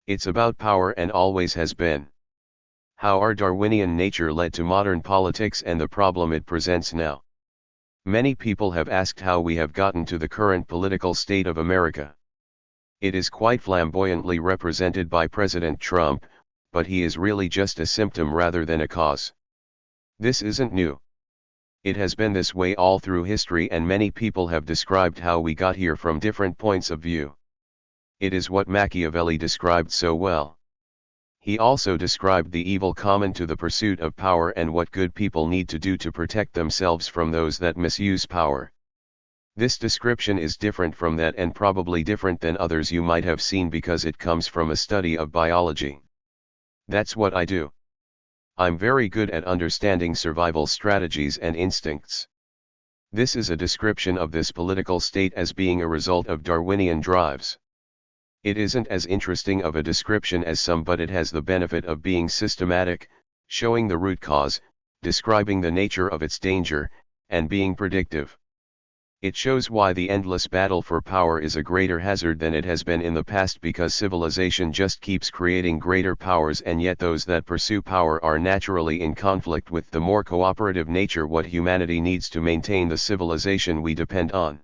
It's about power and always has been. How our Darwinian nature led to modern politics and the problem it presents now. Many people have asked how we have gotten to the current political state of America. It is quite flamboyantly represented by President Trump, but he is really just a symptom rather than a cause. This isn't new. It has been this way all through history, and many people have described how we got here from different points of view. It is what Machiavelli described so well. He also described the evil common to the pursuit of power and what good people need to do to protect themselves from those that misuse power. This description is different from that and probably different than others you might have seen because it comes from a study of biology. That's what I do. I'm very good at understanding survival strategies and instincts. This is a description of this political state as being a result of Darwinian drives. It isn't as interesting of a description as some, but it has the benefit of being systematic, showing the root cause, describing the nature of its danger, and being predictive. It shows why the endless battle for power is a greater hazard than it has been in the past, because civilization just keeps creating greater powers, and yet those that pursue power are naturally in conflict with the more cooperative nature what humanity needs to maintain the civilization we depend on.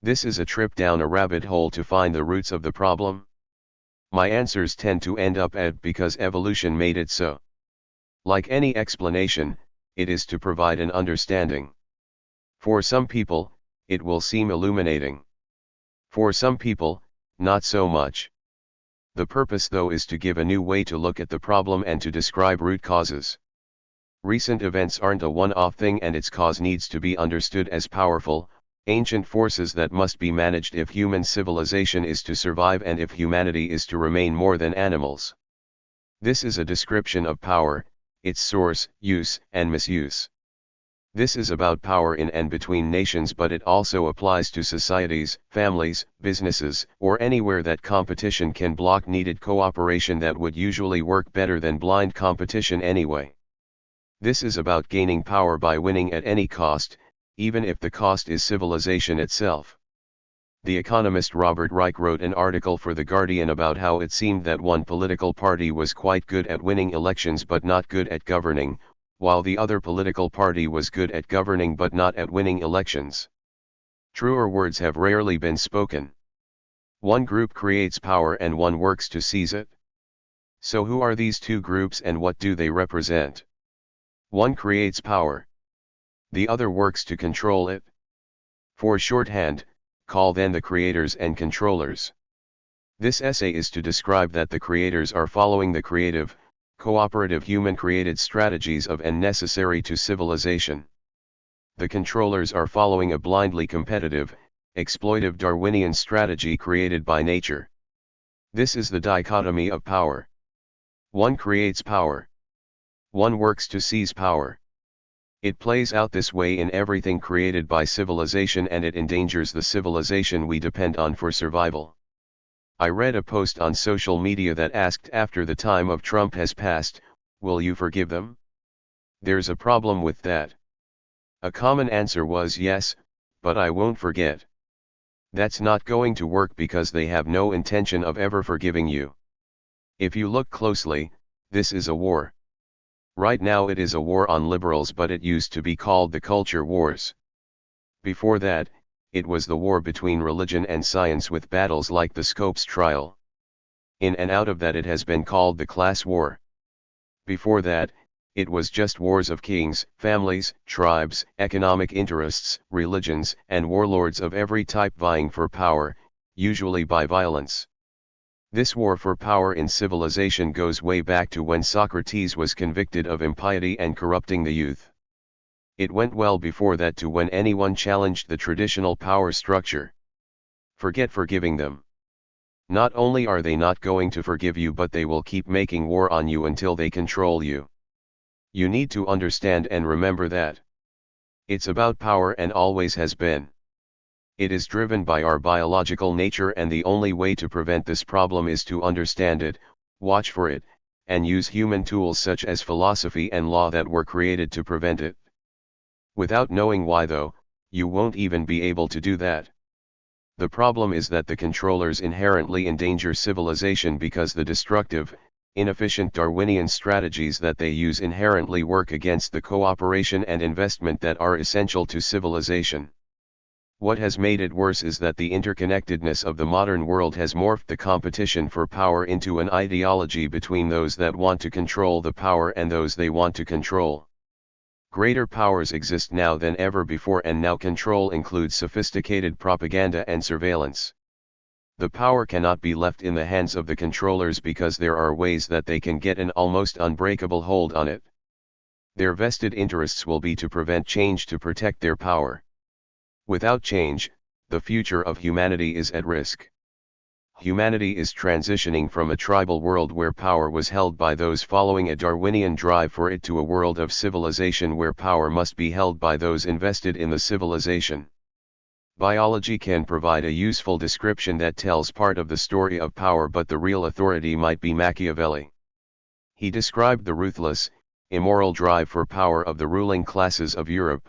This is a trip down a rabbit hole to find the roots of the problem. My answers tend to end up at because evolution made it so. Like any explanation, it is to provide an understanding. For some people, it will seem illuminating. For some people, not so much. The purpose though is to give a new way to look at the problem and to describe root causes. Recent events aren't a one-off thing, and its cause needs to be understood as powerful, ancient forces that must be managed if human civilization is to survive and if humanity is to remain more than animals. This is a description of power, its source, use, and misuse. This is about power in and between nations, but it also applies to societies, families, businesses, or anywhere that competition can block needed cooperation that would usually work better than blind competition anyway. This is about gaining power by winning at any cost, even if the cost is civilization itself. The economist Robert Reich wrote an article for The Guardian about how it seemed that one political party was quite good at winning elections but not good at governing, while the other political party was good at governing but not at winning elections. Truer words have rarely been spoken. One group creates power and one works to seize it. So who are these two groups and what do they represent? One creates power. The other works to control it. For shorthand, call them the creators and controllers. This essay is to describe that the creators are following the creative, cooperative human-created strategies of and necessary to civilization. The controllers are following a blindly competitive, exploitive Darwinian strategy created by nature. This is the dichotomy of power. One creates power. One works to seize power. It plays out this way in everything created by civilization, and it endangers the civilization we depend on for survival. I read a post on social media that asked, after the time of Trump has passed, will you forgive them? There's a problem with that. A common answer was yes, but I won't forget. That's not going to work because they have no intention of ever forgiving you. If you look closely, this is a war. Right now it is a war on liberals, but it used to be called the culture wars. Before that, it was the war between religion and science with battles like the Scopes trial. In and out of that it has been called the class war. Before that, it was just wars of kings, families, tribes, economic interests, religions, and warlords of every type vying for power, usually by violence. This war for power in civilization goes way back to when Socrates was convicted of impiety and corrupting the youth. It went well before that to when anyone challenged the traditional power structure. Forget forgiving them. Not only are they not going to forgive you, but they will keep making war on you until they control you. You need to understand and remember that. It's about power and always has been. It is driven by our biological nature, and the only way to prevent this problem is to understand it, watch for it, and use human tools such as philosophy and law that were created to prevent it. Without knowing why though, you won't even be able to do that. The problem is that the controllers inherently endanger civilization because the destructive, inefficient Darwinian strategies that they use inherently work against the cooperation and investment that are essential to civilization. What has made it worse is that the interconnectedness of the modern world has morphed the competition for power into an ideology between those that want to control the power and those they want to control. Greater powers exist now than ever before, and now control includes sophisticated propaganda and surveillance. The power cannot be left in the hands of the controllers because there are ways that they can get an almost unbreakable hold on it. Their vested interests will be to prevent change to protect their power. Without change, the future of humanity is at risk. Humanity is transitioning from a tribal world where power was held by those following a Darwinian drive for it to a world of civilization where power must be held by those invested in the civilization. Biology can provide a useful description that tells part of the story of power, but the real authority might be Machiavelli. He described the ruthless, immoral drive for power of the ruling classes of Europe.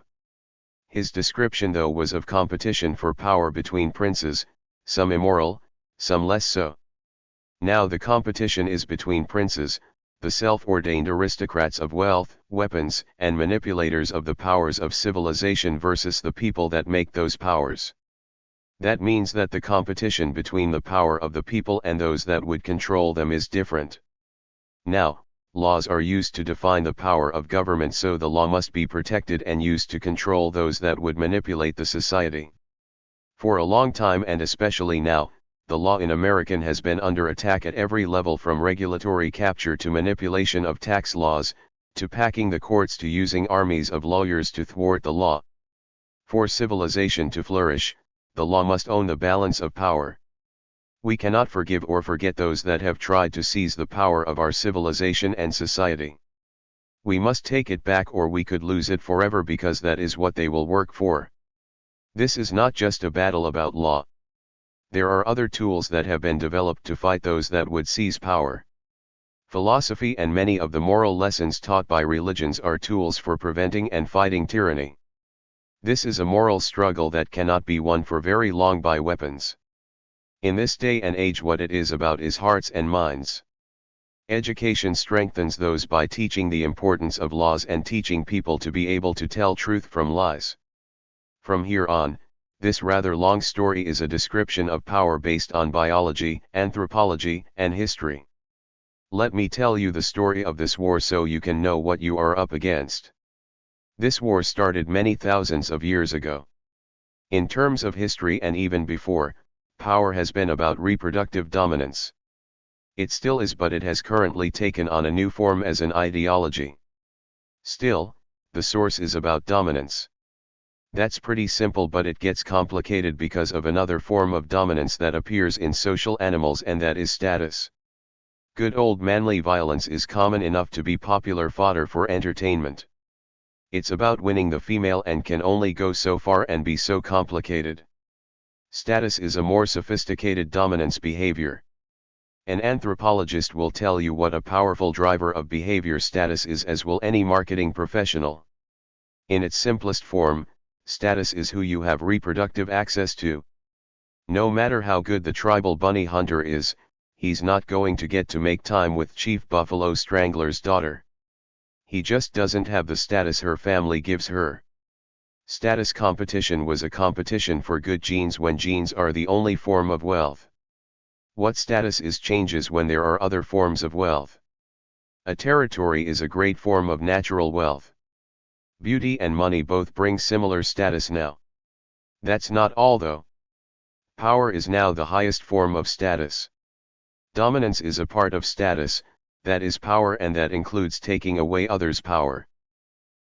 His description, though, was of competition for power between princes, some immoral, some less so. Now the competition is between princes, the self-ordained aristocrats of wealth, weapons, and manipulators of the powers of civilization versus the people that make those powers. That means that the competition between the power of the people and those that would control them is different. Now, laws are used to define the power of government, so the law must be protected and used to control those that would manipulate the society. For a long time, and especially now, the law in America has been under attack at every level, from regulatory capture to manipulation of tax laws, to packing the courts to using armies of lawyers to thwart the law. For civilization to flourish, the law must own the balance of power. We cannot forgive or forget those that have tried to seize the power of our civilization and society. We must take it back, or we could lose it forever, because that is what they will work for. This is not just a battle about law. There are other tools that have been developed to fight those that would seize power. Philosophy and many of the moral lessons taught by religions are tools for preventing and fighting tyranny. This is a moral struggle that cannot be won for very long by weapons. In this day and age, what it is about is hearts and minds. Education strengthens those by teaching the importance of laws and teaching people to be able to tell truth from lies. From here on, this rather long story is a description of power based on biology, anthropology, and history. Let me tell you the story of this war so you can know what you are up against. This war started many thousands of years ago. In terms of history and even before, power has been about reproductive dominance. It still is, but it has currently taken on a new form as an ideology. Still, the source is about dominance. That's pretty simple, but it gets complicated because of another form of dominance that appears in social animals, and that is status. Good old manly violence is common enough to be popular fodder for entertainment. It's about winning the female and can only go so far and be so complicated. Status is a more sophisticated dominance behavior. An anthropologist will tell you what a powerful driver of behavior status is, as will any marketing professional. In its simplest form, status is who you have reproductive access to. No matter how good the tribal bunny hunter is, he's not going to get to make time with Chief Buffalo Strangler's daughter. He just doesn't have the status her family gives her. Status competition was a competition for good genes when genes are the only form of wealth. What status is changes when there are other forms of wealth. A territory is a great form of natural wealth. Beauty and money both bring similar status now. That's not all though. Power is now the highest form of status. Dominance is a part of status, that is power, and that includes taking away others' power.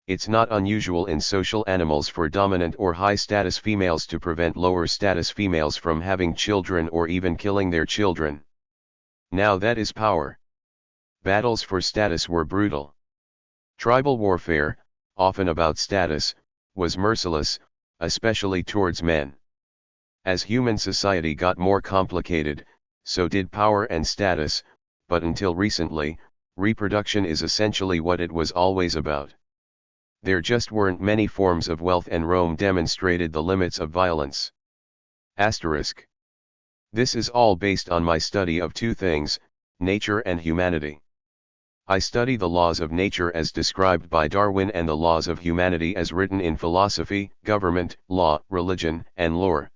It's not unusual in social animals for dominant or high-status females to prevent lower-status females from having children or even killing their children. Now that is power. Battles for status were brutal. Tribal warfare, often about status, was merciless, especially towards men. As human society got more complicated, so did power and status, but until recently, reproduction is essentially what it was always about. There just weren't many forms of wealth, and Rome demonstrated the limits of violence. Asterisk. This is all based on my study of two things, nature and humanity. I study the laws of nature as described by Darwin and the laws of humanity as written in philosophy, government, law, religion, and lore.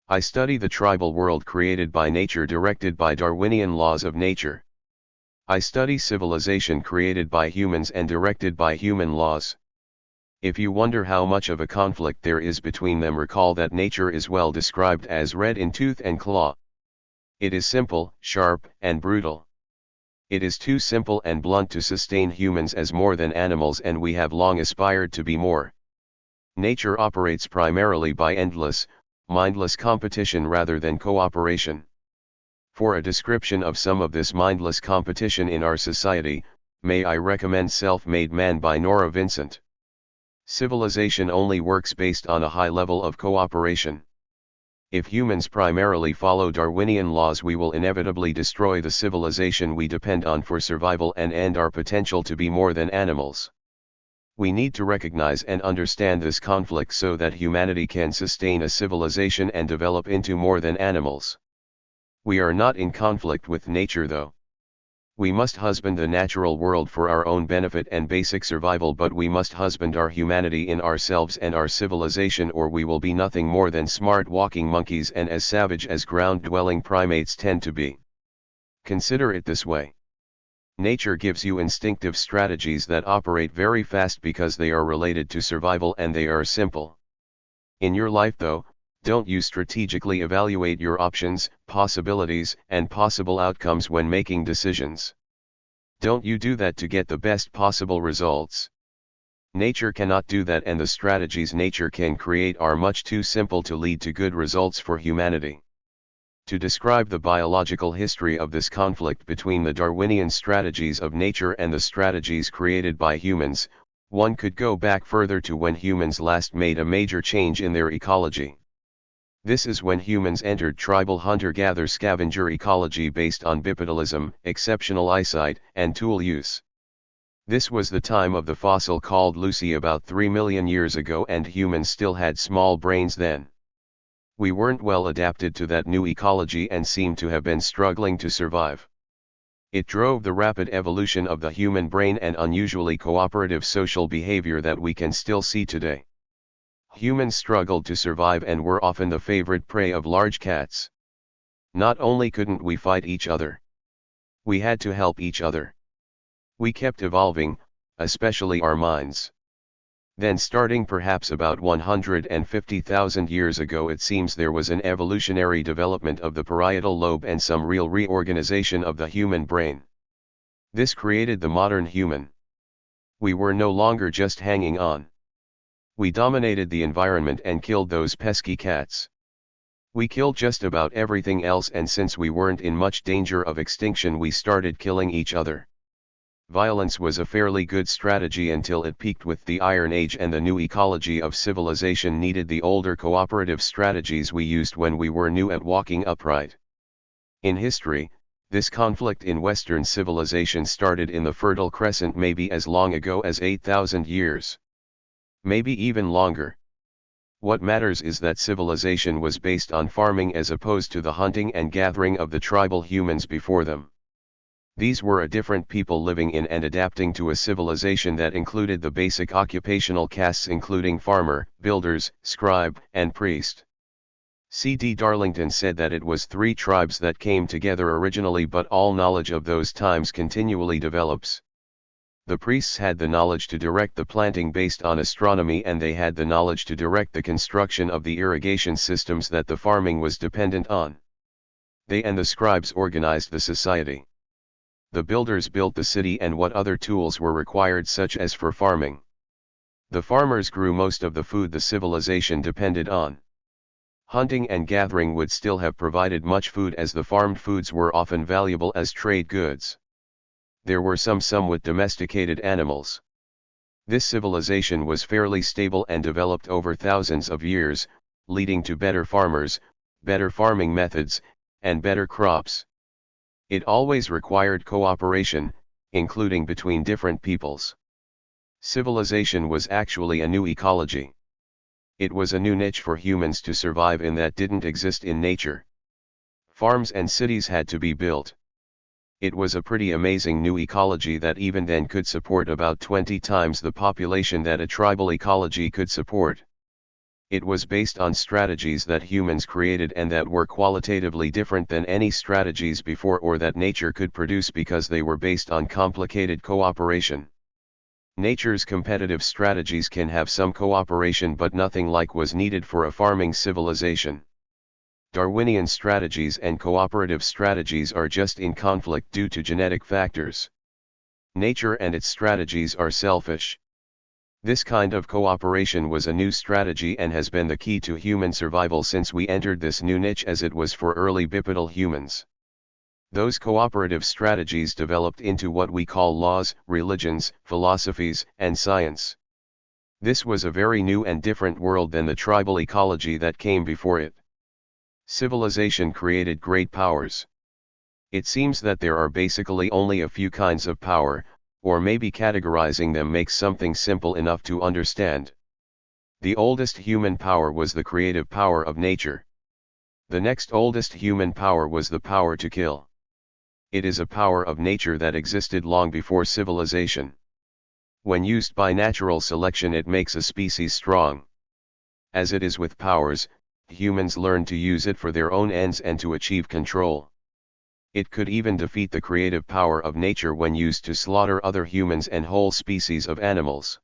I study the tribal world created by nature directed by Darwinian laws of nature. I study civilization created by humans and directed by human laws. If you wonder how much of a conflict there is between them, recall that nature is well described as red in tooth and claw. It is simple, sharp, and brutal. It is too simple and blunt to sustain humans as more than animals, and we have long aspired to be more. Nature operates primarily by endless, mindless competition rather than cooperation. For a description of some of this mindless competition in our society, may I recommend Self-Made Man by Nora Vincent. Civilization only works based on a high level of cooperation. If humans primarily follow Darwinian laws, we will inevitably destroy the civilization we depend on for survival and end our potential to be more than animals. We need to recognize and understand this conflict so that humanity can sustain a civilization and develop into more than animals. We are not in conflict with nature though. We must husband the natural world for our own benefit and basic survival, but we must husband our humanity in ourselves and our civilization, or we will be nothing more than smart walking monkeys and as savage as ground-dwelling primates tend to be. Consider it this way. Nature gives you instinctive strategies that operate very fast because they are related to survival and they are simple. In your life though, don't you strategically evaluate your options, possibilities, and possible outcomes when making decisions? Don't you do that to get the best possible results? Nature cannot do that, and the strategies nature can create are much too simple to lead to good results for humanity. To describe the biological history of this conflict between the Darwinian strategies of nature and the strategies created by humans, one could go back further to when humans last made a major change in their ecology. This is when humans entered tribal hunter-gatherer-scavenger ecology based on bipedalism, exceptional eyesight, and tool use. This was the time of the fossil called Lucy about 3 million years ago, and humans still had small brains then. We weren't well adapted to that new ecology and seem to have been struggling to survive. It drove the rapid evolution of the human brain and unusually cooperative social behavior that we can still see today. Humans struggled to survive and were often the favorite prey of large cats. Not only couldn't we fight each other, we had to help each other. We kept evolving, especially our minds. Then, starting perhaps about 150,000 years ago, it seems there was an evolutionary development of the parietal lobe and some real reorganization of the human brain. This created the modern human. We were no longer just hanging on. We dominated the environment and killed those pesky cats. We killed just about everything else, and since we weren't in much danger of extinction, we started killing each other. Violence was a fairly good strategy until it peaked with the Iron Age, and the new ecology of civilization needed the older cooperative strategies we used when we were new at walking upright. In history, this conflict in Western civilization started in the Fertile Crescent maybe as long ago as 8,000 years. Maybe even longer. What matters is that civilization was based on farming as opposed to the hunting and gathering of the tribal humans before them. These were a different people living in and adapting to a civilization that included the basic occupational castes, including farmer, builders, scribe, and priest. C.D. Darlington said that it was 3 tribes that came together originally, but all knowledge of those times continually develops. The priests had the knowledge to direct the planting based on astronomy, and they had the knowledge to direct the construction of the irrigation systems that the farming was dependent on. They and the scribes organized the society. The builders built the city and what other tools were required, such as for farming. The farmers grew most of the food the civilization depended on. Hunting and gathering would still have provided much food, as the farmed foods were often valuable as trade goods. There were some somewhat domesticated animals. This civilization was fairly stable and developed over thousands of years, leading to better farmers, better farming methods, and better crops. It always required cooperation, including between different peoples. Civilization was actually a new ecology. It was a new niche for humans to survive in that didn't exist in nature. Farms and cities had to be built. It was a pretty amazing new ecology that even then could support about 20 times the population that a tribal ecology could support. It was based on strategies that humans created and that were qualitatively different than any strategies before or that nature could produce because they were based on complicated cooperation. Nature's competitive strategies can have some cooperation but nothing like was needed for a farming civilization. Darwinian strategies and cooperative strategies are just in conflict due to genetic factors. Nature and its strategies are selfish. This kind of cooperation was a new strategy and has been the key to human survival since we entered this new niche as it was for early bipedal humans. Those cooperative strategies developed into what we call laws, religions, philosophies, and science. This was a very new and different world than the tribal ecology that came before it. Civilization created great powers. It seems that there are basically only a few kinds of power, or maybe categorizing them makes something simple enough to understand. The oldest human power was the creative power of nature. The next oldest human power was the power to kill. It is a power of nature that existed long before civilization. When used by natural selection, it makes a species strong. As it is with powers, humans learn to use it for their own ends and to achieve control. It could even defeat the creative power of nature when used to slaughter other humans and whole species of animals.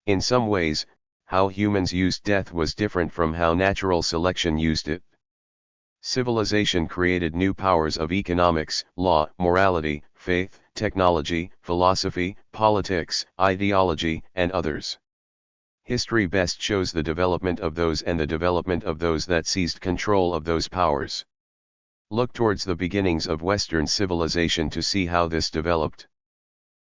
In some ways, how humans used death was different from how natural selection used it. Civilization created new powers of economics, law, morality, faith, technology, philosophy, politics, ideology, and others. History best shows the development of those and the development of those that seized control of those powers. Look towards the beginnings of Western civilization to see how this developed.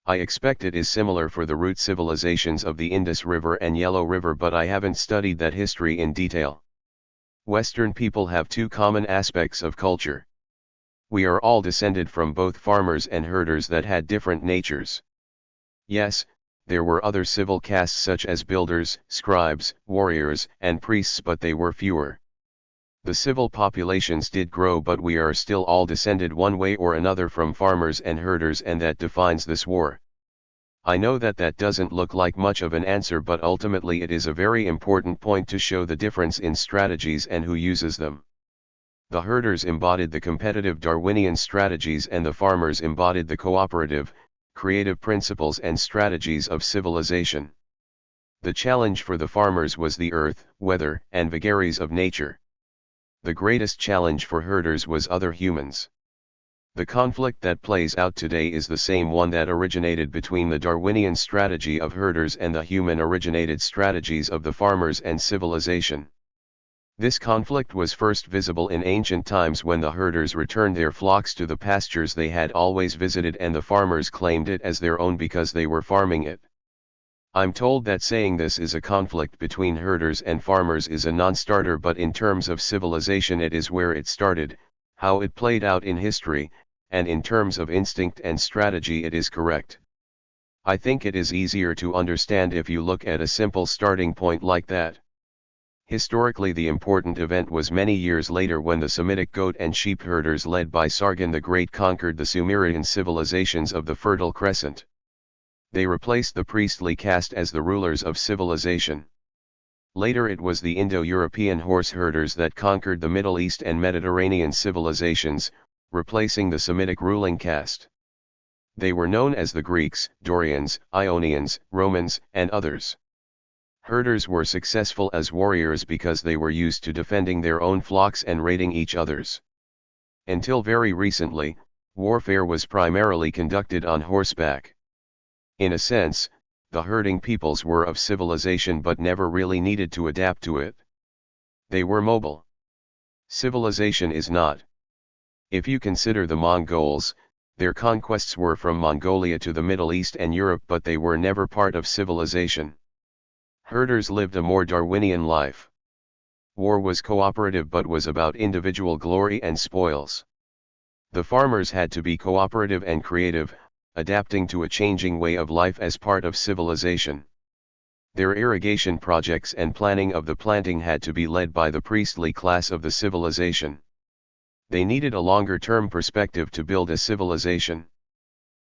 I expect it is similar for the root civilizations of the Indus River and Yellow River, but I haven't studied that history in detail. Western people have two common aspects of culture. We are all descended from both farmers and herders that had different natures. Yes, there were other civil castes such as builders, scribes, warriors, and priests, but they were fewer. The civil populations did grow, but we are still all descended one way or another from farmers and herders, and that defines this war. I know that doesn't look like much of an answer, but ultimately it is a very important point to show the difference in strategies and who uses them. The herders embodied the competitive Darwinian strategies and the farmers embodied the cooperative, creative principles and strategies of civilization. The challenge for the farmers was the earth, weather, and vagaries of nature. The greatest challenge for herders was other humans. The conflict that plays out today is the same one that originated between the Darwinian strategy of herders and the human-originated strategies of the farmers and civilization. This conflict was first visible in ancient times when the herders returned their flocks to the pastures they had always visited and the farmers claimed it as their own because they were farming it. I'm told that saying this is a conflict between herders and farmers is a non-starter, but in terms of civilization it is where it started, how it played out in history, and in terms of instinct and strategy it is correct. I think it is easier to understand if you look at a simple starting point like that. Historically, the important event was many years later when the Semitic goat and sheep herders led by Sargon the Great conquered the Sumerian civilizations of the Fertile Crescent. They replaced the priestly caste as the rulers of civilization. Later it was the Indo-European horse herders that conquered the Middle East and Mediterranean civilizations, replacing the Semitic ruling caste. They were known as the Greeks, Dorians, Ionians, Romans, and others. Herders were successful as warriors because they were used to defending their own flocks and raiding each other's. Until very recently, warfare was primarily conducted on horseback. In a sense, the herding peoples were of civilization but never really needed to adapt to it. They were mobile. Civilization is not. If you consider the Mongols, their conquests were from Mongolia to the Middle East and Europe, but they were never part of civilization. Herders lived a more Darwinian life. War was cooperative but was about individual glory and spoils. The farmers had to be cooperative and creative, adapting to a changing way of life as part of civilization. Their irrigation projects and planning of the planting had to be led by the priestly class of the civilization. They needed a longer-term perspective to build a civilization.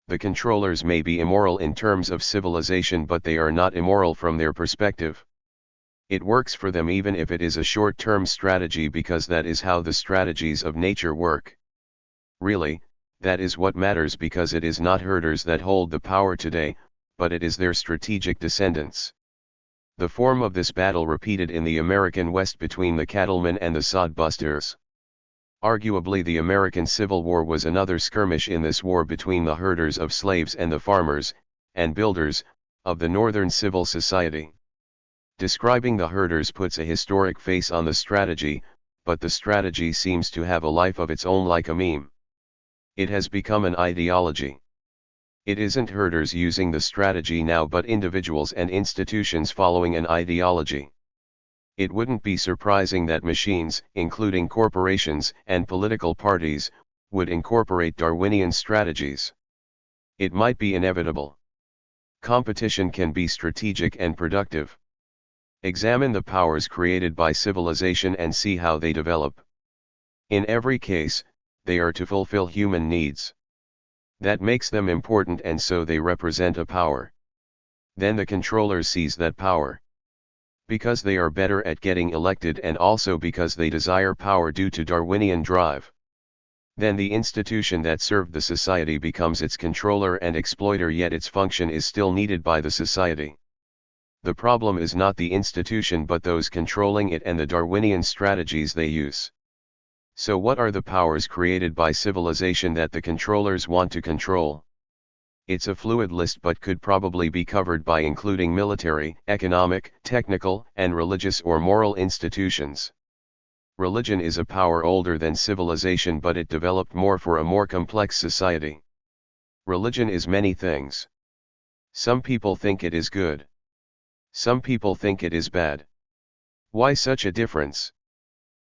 The controllers may be immoral in terms of civilization, but they are not immoral from their perspective. It works for them even if it is a short-term strategy, because that is how the strategies of nature work. Really, that is what matters, because it is not herders that hold the power today, but it is their strategic descendants. The form of this battle repeated in the American West between the cattlemen and the sodbusters. Arguably, the American Civil War was another skirmish in this war between the herders of slaves and the farmers, and builders, of the Northern civil society. Describing the herders puts a historic face on the strategy, but the strategy seems to have a life of its own, like a meme. It has become an ideology. It isn't herders using the strategy now, but individuals and institutions following an ideology. It wouldn't be surprising that machines, including corporations and political parties, would incorporate Darwinian strategies. It might be inevitable. Competition can be strategic and productive. Examine the powers created by civilization and see how they develop. In every case, they are to fulfill human needs. That makes them important, and so they represent a power. Then the controller sees that power. Because they are better at getting elected, and also because they desire power due to Darwinian drive. Then the institution that served the society becomes its controller and exploiter, yet its function is still needed by the society. The problem is not the institution but those controlling it and the Darwinian strategies they use. So what are the powers created by civilization that the controllers want to control? It's a fluid list, but could probably be covered by including military, economic, technical, and religious or moral institutions. Religion is a power older than civilization, but it developed more for a more complex society. Religion is many things. Some people think it is good. Some people think it is bad. Why such a difference?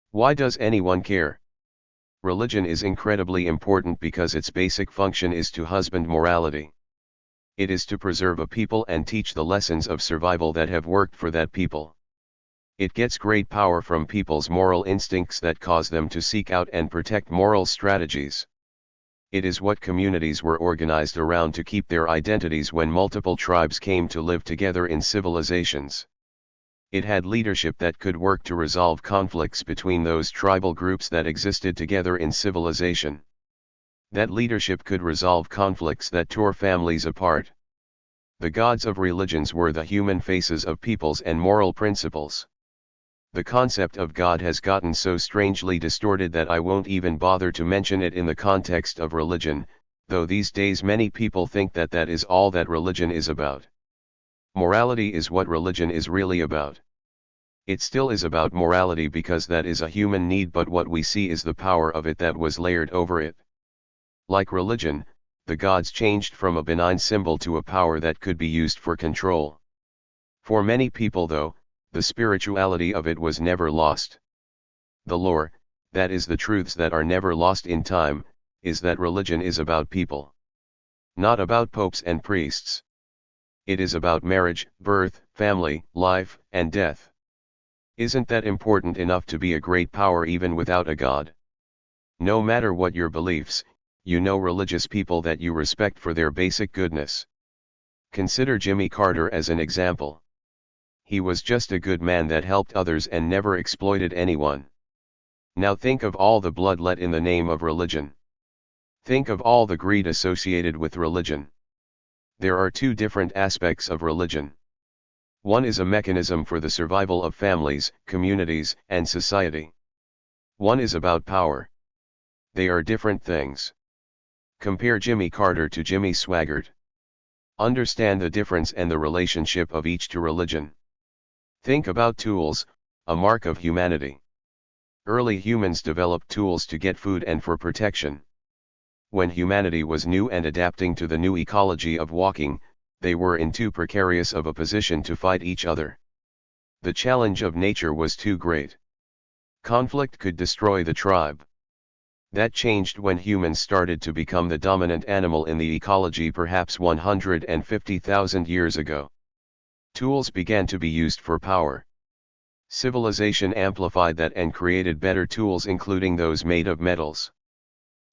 Why does anyone care? Religion is incredibly important because its basic function is to husband morality. It is to preserve a people and teach the lessons of survival that have worked for that people. It gets great power from people's moral instincts that cause them to seek out and protect moral strategies. It is what communities were organized around to keep their identities when multiple tribes came to live together in civilizations. It had leadership that could work to resolve conflicts between those tribal groups that existed together in civilization. That leadership could resolve conflicts that tore families apart. The gods of religions were the human faces of peoples and moral principles. The concept of God has gotten so strangely distorted that I won't even bother to mention it in the context of religion, though these days many people think that that is all that religion is about. Morality is what religion is really about. It still is about morality because that is a human need, but what we see is the power of it that was layered over it. Like religion, the gods changed from a benign symbol to a power that could be used for control. For many people, though, the spirituality of it was never lost. The lore, that is the truths that are never lost in time, is that religion is about people. Not about popes and priests. It is about marriage, birth, family, life, and death. Isn't that important enough to be a great power even without a god? No matter what your beliefs, you know religious people that you respect for their basic goodness. Consider Jimmy Carter as an example. He was just a good man that helped others and never exploited anyone. Now think of all the blood let in the name of religion. Think of all the greed associated with religion. There are two different aspects of religion. One is a mechanism for the survival of families, communities, and society. One is about power. They are different things. Compare Jimmy Carter to Jimmy Swaggart. Understand the difference and the relationship of each to religion. Think about tools, a mark of humanity. Early humans developed tools to get food and for protection. When humanity was new and adapting to the new ecology of walking, they were in too precarious of a position to fight each other. The challenge of nature was too great. Conflict could destroy the tribe. That changed when humans started to become the dominant animal in the ecology perhaps 150,000 years ago. Tools began to be used for power. Civilization amplified that and created better tools, including those made of metals.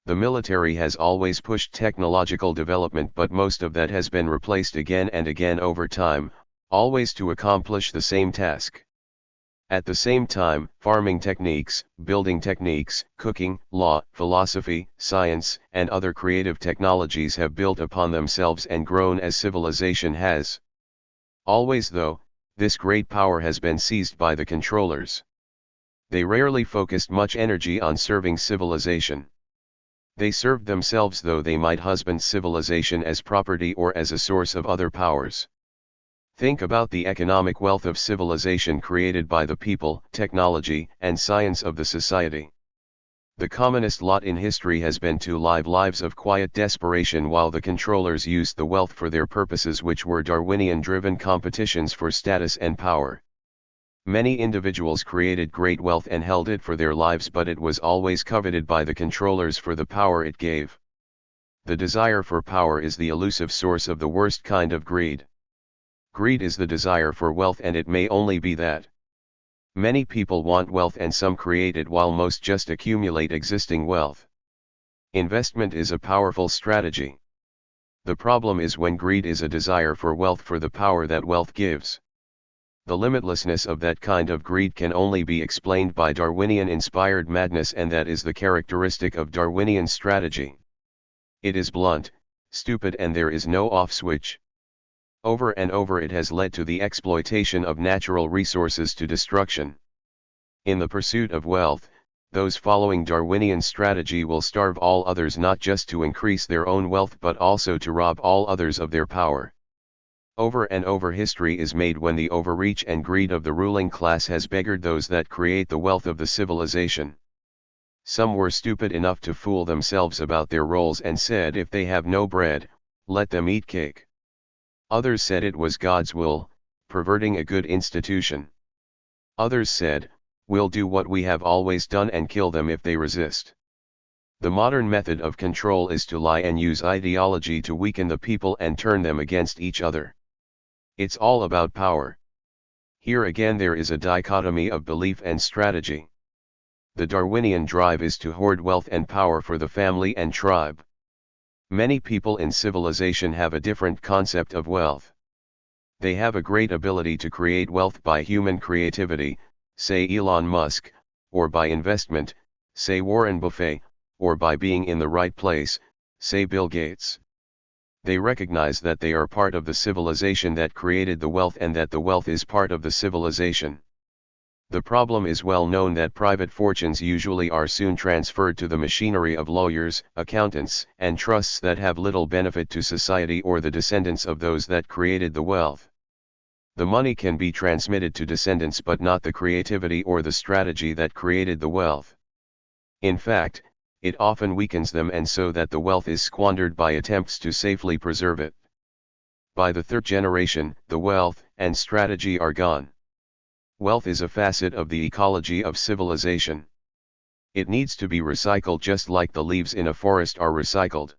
The military has always pushed technological development, but most of that has been replaced again and again over time, always to accomplish the same task. At the same time, farming techniques, building techniques, cooking, law, philosophy, science, and other creative technologies have built upon themselves and grown as civilization has. Always, though, this great power has been seized by the controllers. They rarely focused much energy on serving civilization. They served themselves, though they might husband civilization as property or as a source of other powers. Think about the economic wealth of civilization created by the people, technology, and science of the society. The commonest lot in history has been to live lives of quiet desperation while the controllers used the wealth for their purposes, which were Darwinian-driven competitions for status and power. Many individuals created great wealth and held it for their lives, but it was always coveted by the controllers for the power it gave. The desire for power is the elusive source of the worst kind of greed. Greed is the desire for wealth, and it may only be that. Many people want wealth and some create it, while most just accumulate existing wealth. Investment is a powerful strategy. The problem is when greed is a desire for wealth for the power that wealth gives. The limitlessness of that kind of greed can only be explained by Darwinian-inspired madness, and that is the characteristic of Darwinian strategy. It is blunt, stupid, and there is no off switch. Over and over it has led to the exploitation of natural resources to destruction. In the pursuit of wealth, those following Darwinian strategy will starve all others, not just to increase their own wealth but also to rob all others of their power. Over and over history is made when the overreach and greed of the ruling class has beggared those that create the wealth of the civilization. Some were stupid enough to fool themselves about their roles and said, if they have no bread, let them eat cake. Others said it was God's will, perverting a good institution. Others said, we'll do what we have always done and kill them if they resist. The modern method of control is to lie and use ideology to weaken the people and turn them against each other. It's all about power. Here again there is a dichotomy of belief and strategy. The Darwinian drive is to hoard wealth and power for the family and tribe. Many people in civilization have a different concept of wealth. They have a great ability to create wealth by human creativity, say Elon Musk, or by investment, say Warren Buffett, or by being in the right place, say Bill Gates. They recognize that they are part of the civilization that created the wealth and that the wealth is part of the civilization. The problem is well known that private fortunes usually are soon transferred to the machinery of lawyers, accountants, and trusts that have little benefit to society or the descendants of those that created the wealth. The money can be transmitted to descendants but not the creativity or the strategy that created the wealth. In fact, it often weakens them, and so that the wealth is squandered by attempts to safely preserve it. By the third generation, the wealth and strategy are gone. Wealth is a facet of the ecology of civilization. It needs to be recycled just like the leaves in a forest are recycled.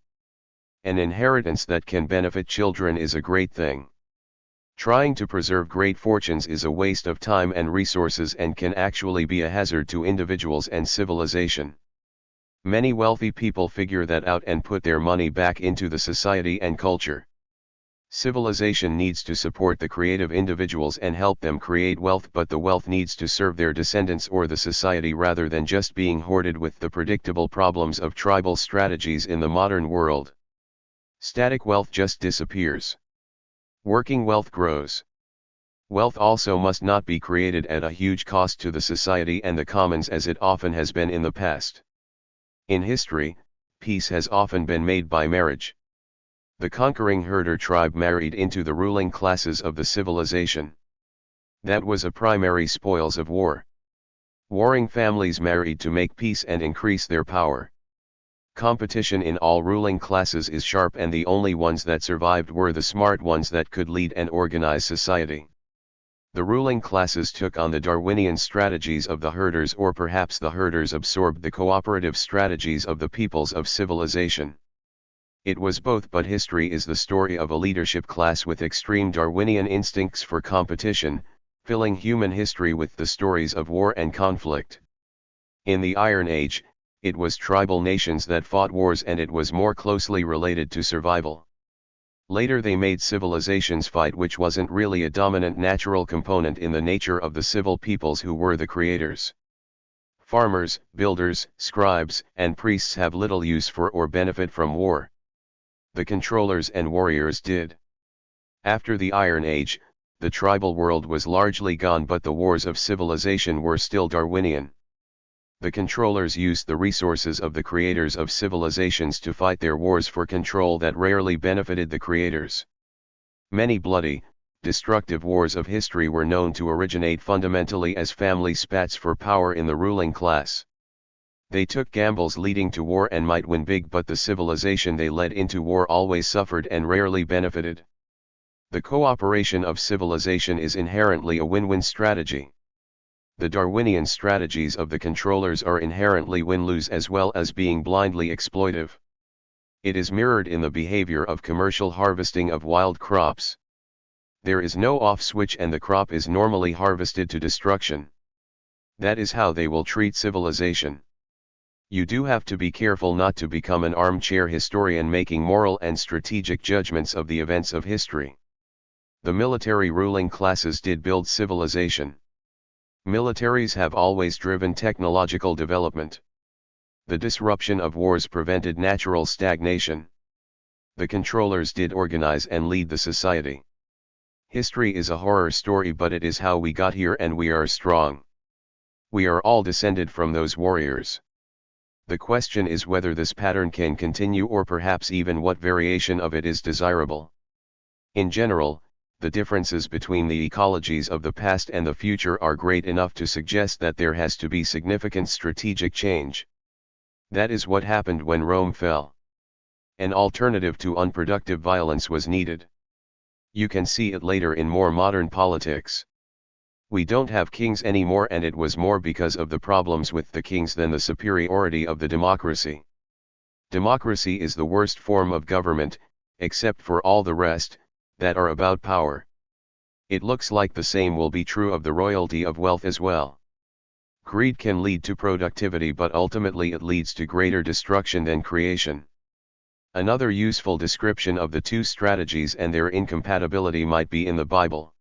An inheritance that can benefit children is a great thing. Trying to preserve great fortunes is a waste of time and resources and can actually be a hazard to individuals and civilization. Many wealthy people figure that out and put their money back into the society and culture. Civilization needs to support the creative individuals and help them create wealth, but the wealth needs to serve their descendants or the society rather than just being hoarded with the predictable problems of tribal strategies in the modern world. Static wealth just disappears. Working wealth grows. Wealth also must not be created at a huge cost to the society and the commons as it often has been in the past. In history, peace has often been made by marriage. The conquering herder tribe married into the ruling classes of the civilization. That was a primary spoils of war. Warring families married to make peace and increase their power. Competition in all ruling classes is sharp, and the only ones that survived were the smart ones that could lead and organize society. The ruling classes took on the Darwinian strategies of the herders, or perhaps the herders absorbed the cooperative strategies of the peoples of civilization. It was both, but history is the story of a leadership class with extreme Darwinian instincts for competition, filling human history with the stories of war and conflict. In the Iron Age, it was tribal nations that fought wars, and it was more closely related to survival. Later they made civilizations fight, which wasn't really a dominant natural component in the nature of the civil peoples who were the creators. Farmers, builders, scribes, and priests have little use for or benefit from war. The controllers and warriors did. After the Iron Age, the tribal world was largely gone, but the wars of civilization were still Darwinian. The controllers used the resources of the creators of civilizations to fight their wars for control that rarely benefited the creators. Many bloody, destructive wars of history were known to originate fundamentally as family spats for power in the ruling class. They took gambles leading to war and might win big, but the civilization they led into war always suffered and rarely benefited. The cooperation of civilization is inherently a win-win strategy. The Darwinian strategies of the controllers are inherently win-lose as well as being blindly exploitive. It is mirrored in the behavior of commercial harvesting of wild crops. There is no off switch and the crop is normally harvested to destruction. That is how they will treat civilization. You do have to be careful not to become an armchair historian making moral and strategic judgments of the events of history. The military ruling classes did build civilization. Militaries have always driven technological development. The disruption of wars prevented natural stagnation. The controllers did organize and lead the society. History is a horror story, but it is how we got here, and we are strong. We are all descended from those warriors. The question is whether this pattern can continue, or perhaps even what variation of it is desirable. In general, the differences between the ecologies of the past and the future are great enough to suggest that there has to be significant strategic change. That is what happened when Rome fell. An alternative to unproductive violence was needed. You can see it later in more modern politics. We don't have kings anymore, and it was more because of the problems with the kings than the superiority of the democracy. Democracy is the worst form of government, except for all the rest, that are about power. It looks like the same will be true of the royalty of wealth as well. Greed can lead to productivity, but ultimately it leads to greater destruction than creation. Another useful description of the two strategies and their incompatibility might be in the Bible.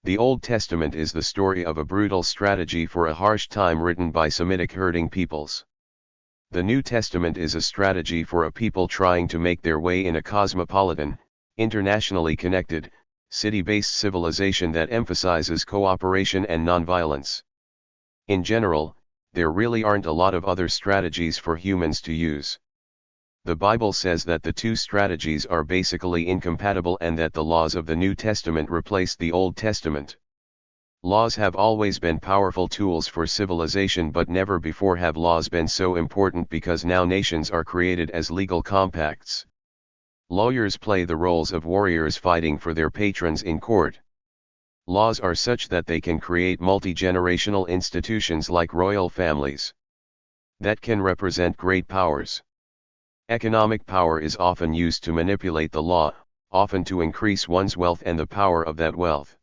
The Old Testament is the story of a brutal strategy for a harsh time written by Semitic herding peoples. The New Testament is a strategy for a people trying to make their way in a cosmopolitan, internationally connected, city-based civilization that emphasizes cooperation and nonviolence. In general, there really aren't a lot of other strategies for humans to use. The Bible says that the two strategies are basically incompatible and that the laws of the New Testament replace the Old Testament. Laws have always been powerful tools for civilization, but never before have laws been so important, because now nations are created as legal compacts. Lawyers play the roles of warriors fighting for their patrons in court. Laws are such that they can create multi-generational institutions like royal families. That can represent great powers. Economic power is often used to manipulate the law, often to increase one's wealth and the power of that wealth.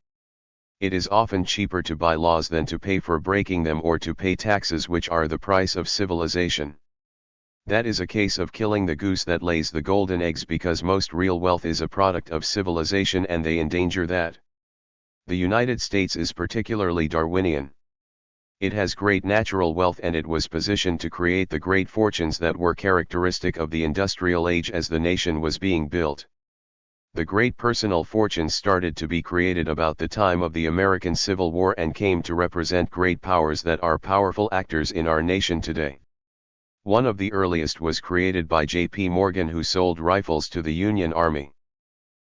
It is often cheaper to buy laws than to pay for breaking them, or to pay taxes, which are the price of civilization. That is a case of killing the goose that lays the golden eggs, because most real wealth is a product of civilization and they endanger that. The United States is particularly Darwinian. It has great natural wealth, and it was positioned to create the great fortunes that were characteristic of the industrial age as the nation was being built. The great personal fortunes started to be created about the time of the American Civil War and came to represent great powers that are powerful actors in our nation today. One of the earliest was created by J.P. Morgan, who sold rifles to the Union Army.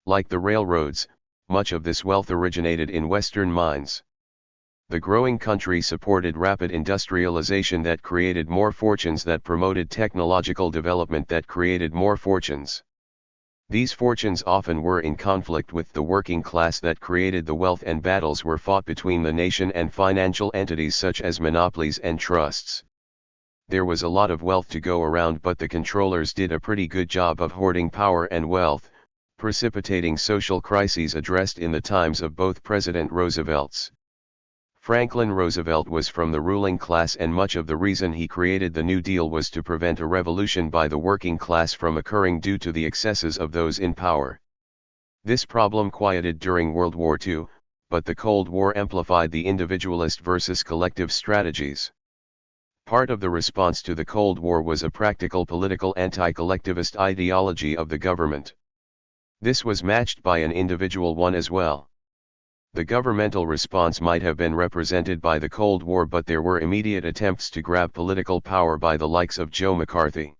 Like the railroads, much of this wealth originated in Western mines. The growing country supported rapid industrialization that created more fortunes, that promoted technological development that created more fortunes. These fortunes often were in conflict with the working class that created the wealth, and battles were fought between the nation and financial entities such as monopolies and trusts. there was a lot of wealth to go around, but the controllers did a pretty good job of hoarding power and wealth, precipitating social crises addressed in the times of both President Roosevelts. Franklin Roosevelt was from the ruling class, and much of the reason he created the New Deal was to prevent a revolution by the working class from occurring due to the excesses of those in power. This problem quieted during World War II, but the Cold War amplified the individualist versus collective strategies. Part of the response to the Cold War was a practical political anti-collectivist ideology of the government. This was matched by an individual one as well. The governmental response might have been represented by the Cold War, but there were immediate attempts to grab political power by the likes of Joe McCarthy.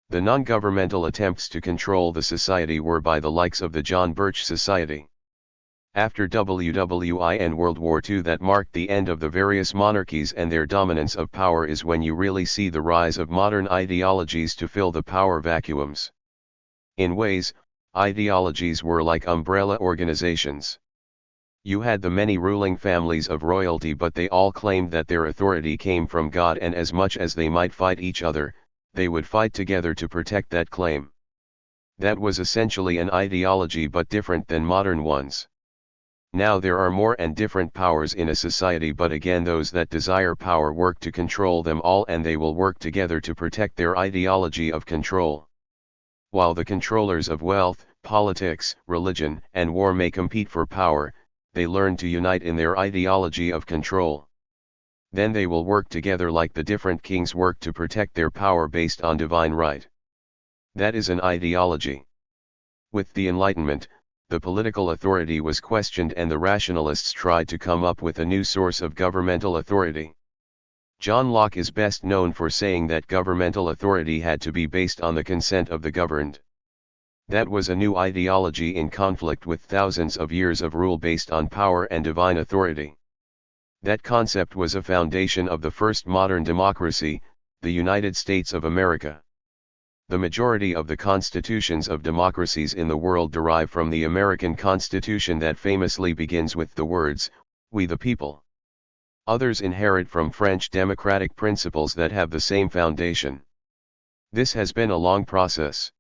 The non-governmental attempts to control the society were by the likes of the John Birch Society. After WWI and World War II, that marked the end of the various monarchies and their dominance of power, is when you really see the rise of modern ideologies to fill the power vacuums. In ways, ideologies were like umbrella organizations. You had the many ruling families of royalty, but they all claimed that their authority came from God, and as much as they might fight each other, they would fight together to protect that claim. That was essentially an ideology, but different than modern ones. Now there are more and different powers in a society, but again those that desire power work to control them all, and they will work together to protect their ideology of control. While the controllers of wealth, politics, religion, and war may compete for power, they learn to unite in their ideology of control. Then they will work together like the different kings work to protect their power based on divine right. That is an ideology. With the Enlightenment, the political authority was questioned, and the rationalists tried to come up with a new source of governmental authority. John Locke is best known for saying that governmental authority had to be based on the consent of the governed. That was a new ideology in conflict with thousands of years of rule based on power and divine authority. That concept was a foundation of the first modern democracy, the United States of America. The majority of the constitutions of democracies in the world derive from the American Constitution that famously begins with the words, "We the people." Others inherit from French democratic principles that have the same foundation. This has been a long process.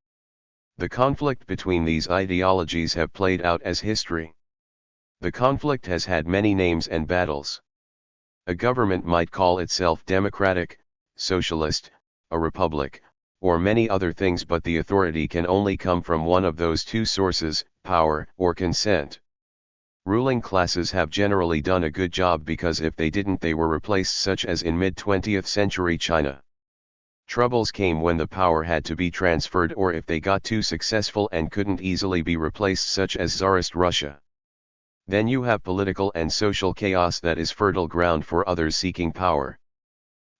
The conflict between these ideologies have played out as history. The conflict has had many names and battles. A government might call itself democratic, socialist, a republic, or many other things, but the authority can only come from one of those two sources, power or consent. Ruling classes have generally done a good job, because if they didn't, they were replaced, such as in mid-20th century China. Troubles came when the power had to be transferred, or if they got too successful and couldn't easily be replaced, such as Tsarist Russia. Then you have political and social chaos that is fertile ground for others seeking power.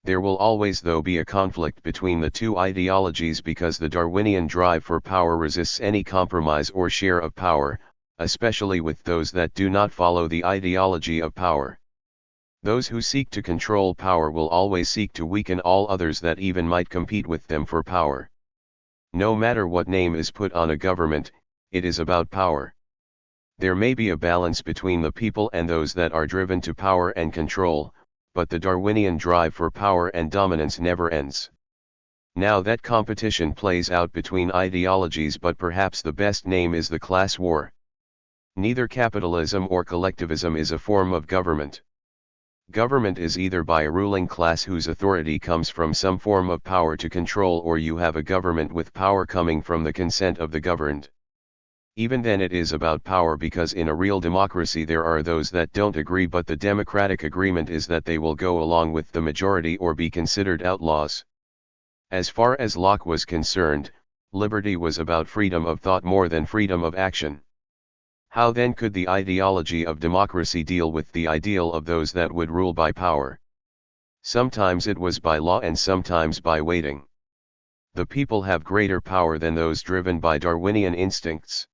There will always, though, be a conflict between the two ideologies, because the Darwinian drive for power resists any compromise or share of power, especially with those that do not follow the ideology of power. Those who seek to control power will always seek to weaken all others that even might compete with them for power. No matter what name is put on a government, it is about power. There may be a balance between the people and those that are driven to power and control, but the Darwinian drive for power and dominance never ends. Now that competition plays out between ideologies, but perhaps the best name is the class war. Neither capitalism or collectivism is a form of government. Government is either by a ruling class whose authority comes from some form of power to control, or you have a government with power coming from the consent of the governed. Even then it is about power, because in a real democracy there are those that don't agree, but the democratic agreement is that they will go along with the majority or be considered outlaws. As far as Locke was concerned, liberty was about freedom of thought more than freedom of action. How then could the ideology of democracy deal with the ideal of those that would rule by power? Sometimes it was by law and sometimes by waiting. The people have greater power than those driven by Darwinian instincts.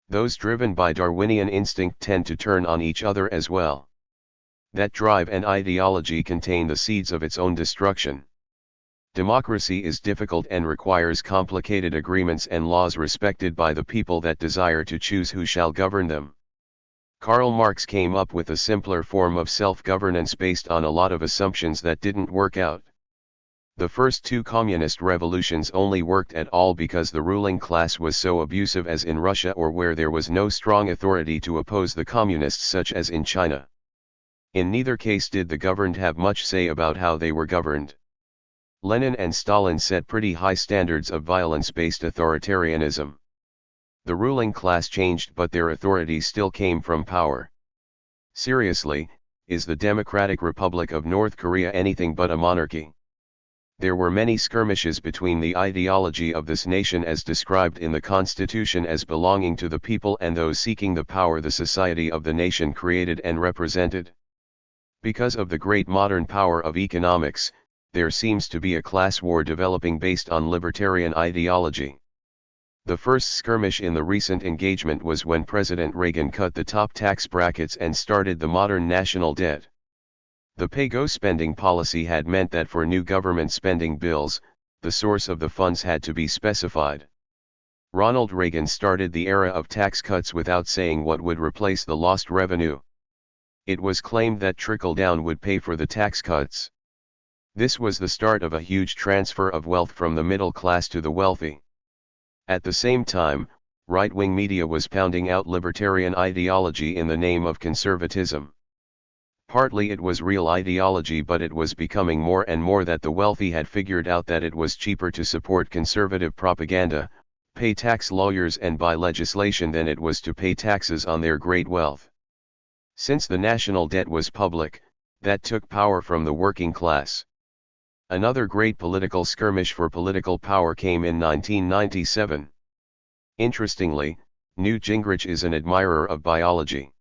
Those driven by Darwinian instinct tend to turn on each other as well. That drive and ideology contain the seeds of its own destruction. Democracy is difficult and requires complicated agreements and laws respected by the people that desire to choose who shall govern them. Karl Marx came up with a simpler form of self-governance based on a lot of assumptions that didn't work out. The first two communist revolutions only worked at all because the ruling class was so abusive, as in Russia, or where there was no strong authority to oppose the communists, such as in China. In neither case did the governed have much say about how they were governed. Lenin and Stalin set pretty high standards of violence-based authoritarianism. The ruling class changed, but their authority still came from power. Seriously, is the Democratic Republic of North Korea anything but a monarchy? There were many skirmishes between the ideology of this nation as described in the Constitution as belonging to the people and those seeking the power the society of the nation created and represented. Because of the great modern power of economics, there seems to be a class war developing based on libertarian ideology. The first skirmish in the recent engagement was when President Reagan cut the top tax brackets and started the modern national debt. The pay-go spending policy had meant that for new government spending bills, the source of the funds had to be specified. Ronald Reagan started the era of tax cuts without saying what would replace the lost revenue. It was claimed that trickle-down would pay for the tax cuts. This was the start of a huge transfer of wealth from the middle class to the wealthy. At the same time, right-wing media was pounding out libertarian ideology in the name of conservatism. Partly it was real ideology, but it was becoming more and more that the wealthy had figured out that it was cheaper to support conservative propaganda, pay tax lawyers and buy legislation than it was to pay taxes on their great wealth. Since the national debt was public, that took power from the working class. Another great political skirmish for political power came in 1997. Interestingly, Newt Gingrich is an admirer of biology.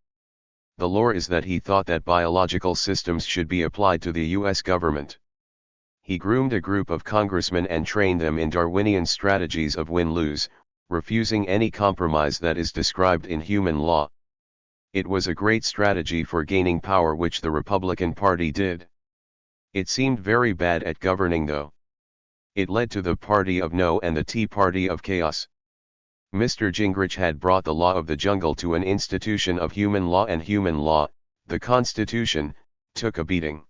The lore is that he thought that biological systems should be applied to the U.S. government. He groomed a group of congressmen and trained them in Darwinian strategies of win-lose, refusing any compromise that is described in human law. It was a great strategy for gaining power, which the Republican Party did. It seemed very bad at governing, though. It led to the Party of No and the Tea Party of Chaos. Mr. Gingrich had brought the law of the jungle to an institution of human law, and human law, the Constitution, took a beating.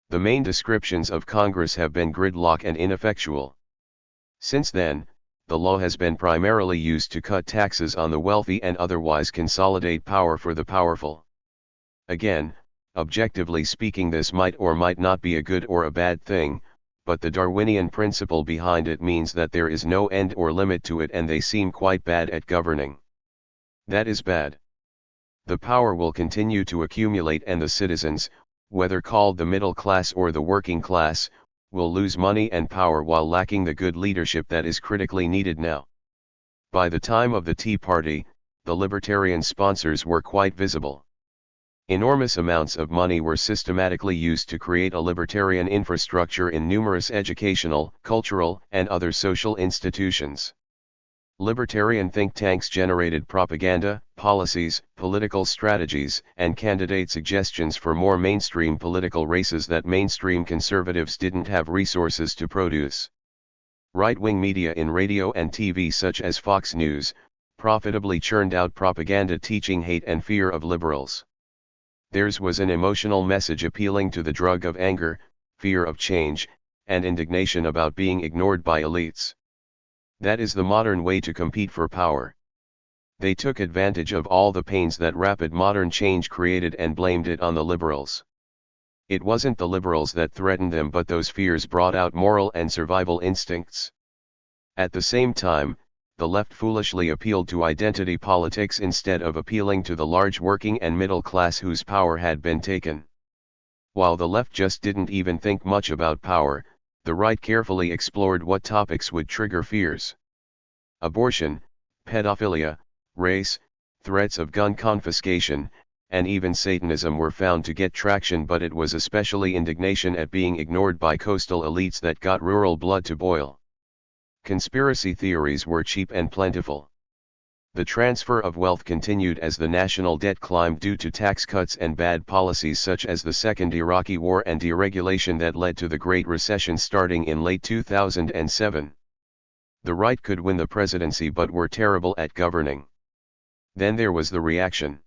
The main descriptions of Congress have been gridlock and ineffectual. Since then, the law has been primarily used to cut taxes on the wealthy and otherwise consolidate power for the powerful. Again, objectively speaking, this might or might not be a good or a bad thing, but the Darwinian principle behind it means that there is no end or limit to it, and they seem quite bad at governing. That is bad. The power will continue to accumulate, and the citizens, whether called the middle class or the working class, will lose money and power while lacking the good leadership that is critically needed now. By the time of the Tea Party, the libertarian sponsors were quite visible. Enormous amounts of money were systematically used to create a libertarian infrastructure in numerous educational, cultural, and other social institutions. Libertarian think tanks generated propaganda, policies, political strategies, and candidate suggestions for more mainstream political races that mainstream conservatives didn't have resources to produce. Right-wing media in radio and TV, such as Fox News, profitably churned out propaganda teaching hate and fear of liberals. Theirs was an emotional message appealing to the drug of anger, fear of change, and indignation about being ignored by elites. That is the modern way to compete for power. They took advantage of all the pains that rapid modern change created and blamed it on the liberals. It wasn't the liberals that threatened them, but those fears brought out moral and survival instincts. At the same time, the left foolishly appealed to identity politics instead of appealing to the large working and middle class whose power had been taken. While the left just didn't even think much about power, the right carefully explored what topics would trigger fears. Abortion, pedophilia, race, threats of gun confiscation, and even Satanism were found to get traction, but it was especially indignation at being ignored by coastal elites that got rural blood to boil. Conspiracy theories were cheap and plentiful. The transfer of wealth continued as the national debt climbed due to tax cuts and bad policies such as the Second Iraqi War and deregulation that led to the Great Recession starting in late 2007. The right could win the presidency but were terrible at governing. Then there was the reaction.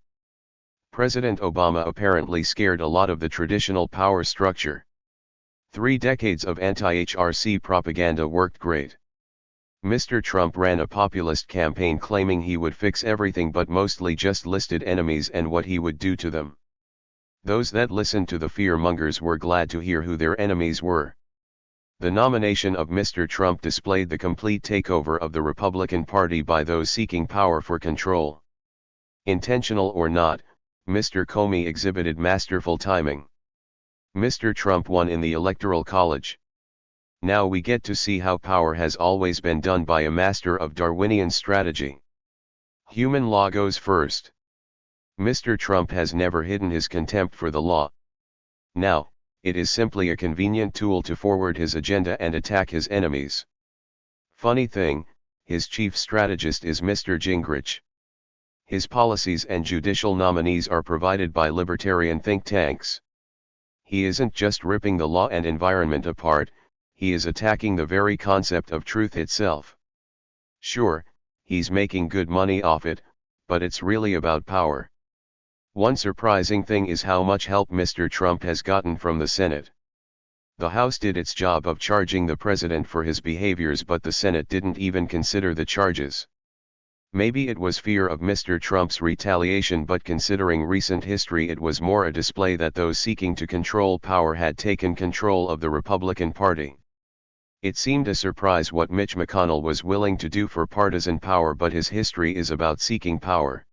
President Obama apparently scared a lot of the traditional power structure. 3 decades of anti-HRC propaganda worked great. Mr. Trump ran a populist campaign claiming he would fix everything but mostly just listed enemies and what he would do to them. Those that listened to the fear-mongers were glad to hear who their enemies were. The nomination of Mr. Trump displayed the complete takeover of the Republican Party by those seeking power for control. Intentional or not, Mr. Comey exhibited masterful timing. Mr. Trump won in the Electoral College. Now we get to see how power has always been done by a master of Darwinian strategy. Human law goes first. Mr. Trump has never hidden his contempt for the law. Now, it is simply a convenient tool to forward his agenda and attack his enemies. Funny thing, his chief strategist is Mr. Gingrich. His policies and judicial nominees are provided by libertarian think tanks. He isn't just ripping the law and environment apart, he is attacking the very concept of truth itself. Sure, he's making good money off it, but it's really about power. One surprising thing is how much help Mr. Trump has gotten from the Senate. The House did its job of charging the president for his behaviors, but the Senate didn't even consider the charges. Maybe it was fear of Mr. Trump's retaliation, but considering recent history, it was more a display that those seeking to control power had taken control of the Republican Party. It seemed a surprise what Mitch McConnell was willing to do for partisan power, but his history is about seeking power.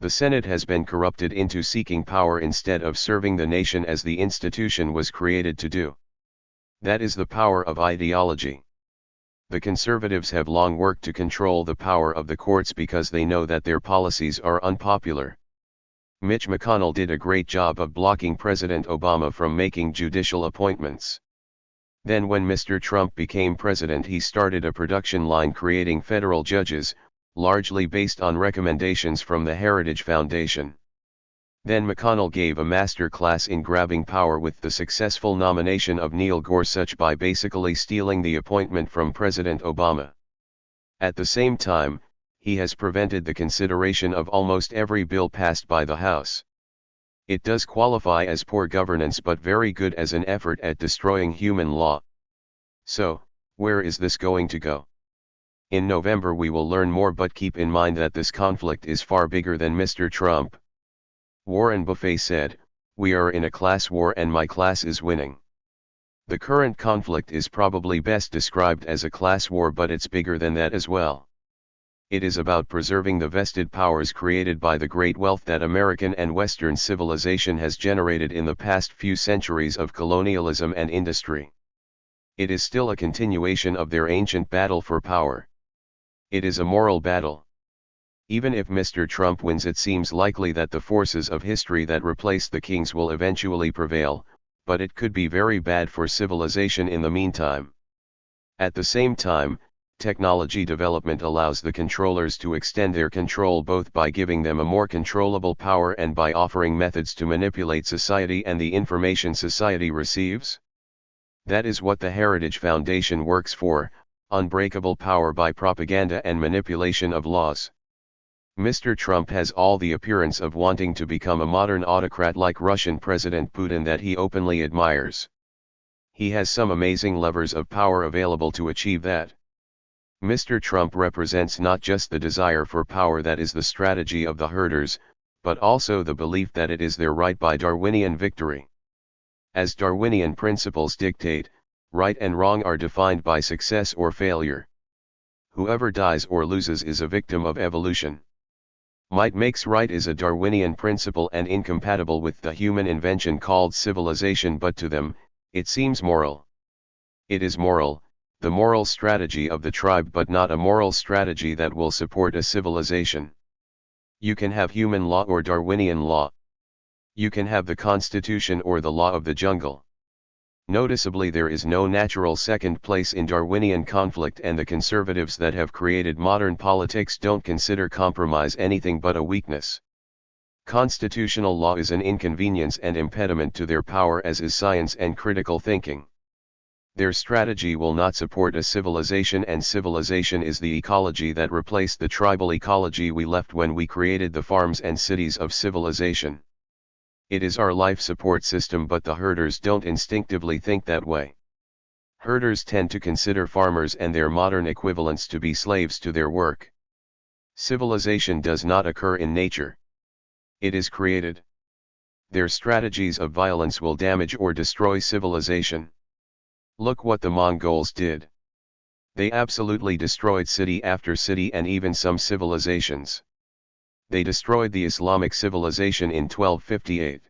The Senate has been corrupted into seeking power instead of serving the nation as the institution was created to do. That is the power of ideology. The conservatives have long worked to control the power of the courts because they know that their policies are unpopular. Mitch McConnell did a great job of blocking President Obama from making judicial appointments. Then when Mr. Trump became president, he started a production line creating federal judges, largely based on recommendations from the Heritage Foundation. Then McConnell gave a master class in grabbing power with the successful nomination of Neil Gorsuch by basically stealing the appointment from President Obama. At the same time, he has prevented the consideration of almost every bill passed by the House. It does qualify as poor governance, but very good as an effort at destroying human law. So, where is this going to go? In November we will learn more, but keep in mind that this conflict is far bigger than Mr. Trump. Warren Buffett said, "We are in a class war and my class is winning." The current conflict is probably best described as a class war, but it's bigger than that as well. It is about preserving the vested powers created by the great wealth that American and Western civilization has generated in the past few centuries of colonialism and industry. It is still a continuation of their ancient battle for power. It is a moral battle. Even if Mr. Trump wins, it seems likely that the forces of history that replace the kings will eventually prevail, but it could be very bad for civilization in the meantime. At the same time, technology development allows the controllers to extend their control, both by giving them a more controllable power and by offering methods to manipulate society and the information society receives. That is what the Heritage Foundation works for: unbreakable power by propaganda and manipulation of laws. Mr. Trump has all the appearance of wanting to become a modern autocrat like Russian President Putin that he openly admires. He has some amazing levers of power available to achieve that. Mr. Trump represents not just the desire for power that is the strategy of the herders, but also the belief that it is their right by Darwinian victory. As Darwinian principles dictate, right and wrong are defined by success or failure. Whoever dies or loses is a victim of evolution. Might makes right is a Darwinian principle and incompatible with the human invention called civilization, but to them, it seems moral. It is moral, the moral strategy of the tribe, but not a moral strategy that will support a civilization. You can have human law or Darwinian law. You can have the Constitution or the law of the jungle. Noticeably, there is no natural second place in Darwinian conflict, and the conservatives that have created modern politics don't consider compromise anything but a weakness. Constitutional law is an inconvenience and impediment to their power, as is science and critical thinking. Their strategy will not support a civilization, and civilization is the ecology that replaced the tribal ecology we left when we created the farms and cities of civilization. It is our life support system, but the herders don't instinctively think that way. Herders tend to consider farmers and their modern equivalents to be slaves to their work. Civilization does not occur in nature. It is created. Their strategies of violence will damage or destroy civilization. Look what the Mongols did. They absolutely destroyed city after city and even some civilizations. They destroyed the Islamic civilization in 1258.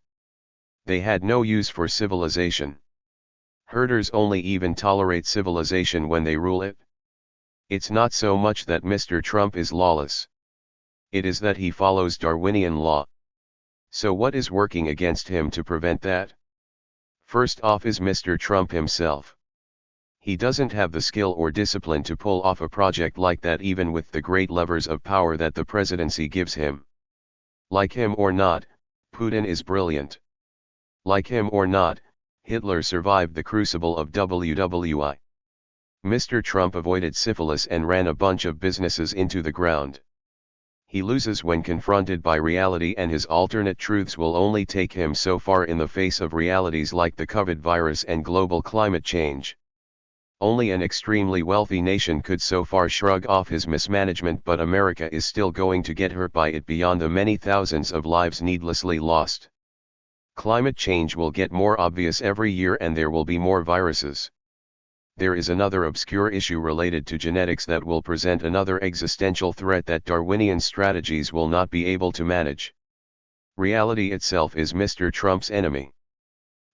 They had no use for civilization. Herders only even tolerate civilization when they rule it. It's not so much that Mr. Trump is lawless. It is that he follows Darwinian law. So what is working against him to prevent that? First off is Mr. Trump himself. He doesn't have the skill or discipline to pull off a project like that, even with the great levers of power that the presidency gives him. Like him or not, Putin is brilliant. Like him or not, Hitler survived the crucible of WWI. Mr. Trump avoided syphilis and ran a bunch of businesses into the ground. He loses when confronted by reality, and his alternate truths will only take him so far in the face of realities like the COVID virus and global climate change. Only an extremely wealthy nation could so far shrug off his mismanagement, but America is still going to get hurt by it beyond the many thousands of lives needlessly lost. Climate change will get more obvious every year, and there will be more viruses. There is another obscure issue related to genetics that will present another existential threat that Darwinian strategies will not be able to manage. Reality itself is Mr. Trump's enemy.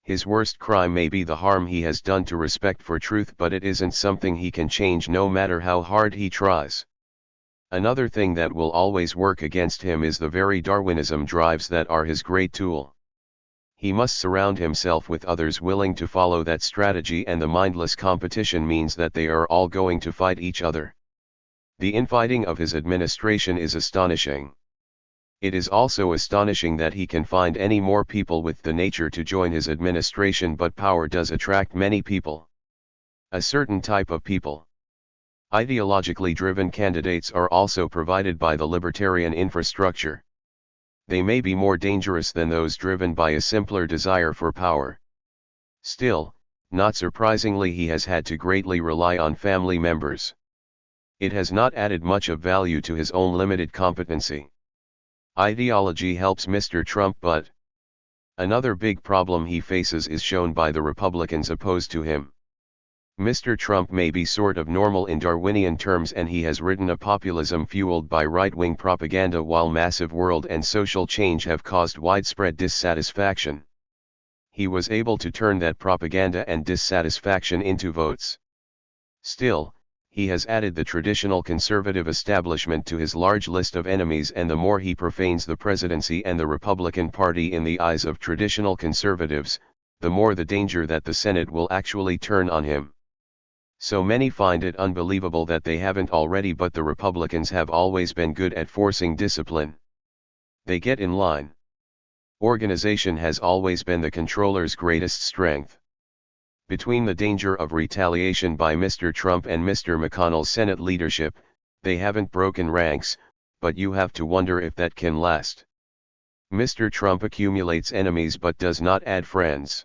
His worst crime may be the harm he has done to respect for truth, but it isn't something he can change no matter how hard he tries. Another thing that will always work against him is the very Darwinism drives that are his great tool. He must surround himself with others willing to follow that strategy, and the mindless competition means that they are all going to fight each other. The infighting of his administration is astonishing. It is also astonishing that he can find any more people with the nature to join his administration, but power does attract many people. A certain type of people. Ideologically driven candidates are also provided by the libertarian infrastructure. They may be more dangerous than those driven by a simpler desire for power. Still, not surprisingly, he has had to greatly rely on family members. It has not added much of value to his own limited competency. Ideology helps Mr. Trump, but another big problem he faces is shown by the Republicans opposed to him. Mr. Trump may be sort of normal in Darwinian terms, and he has ridden a populism fueled by right-wing propaganda, while massive world and social change have caused widespread dissatisfaction. He was able to turn that propaganda and dissatisfaction into votes. Still, he has added the traditional conservative establishment to his large list of enemies, and the more he profanes the presidency and the Republican Party in the eyes of traditional conservatives, the more the danger that the Senate will actually turn on him. So many find it unbelievable that they haven't already, but the Republicans have always been good at forcing discipline. They get in line. Organization has always been the controller's greatest strength. Between the danger of retaliation by Mr. Trump and Mr. McConnell's Senate leadership, they haven't broken ranks, but you have to wonder if that can last. Mr. Trump accumulates enemies but does not add friends.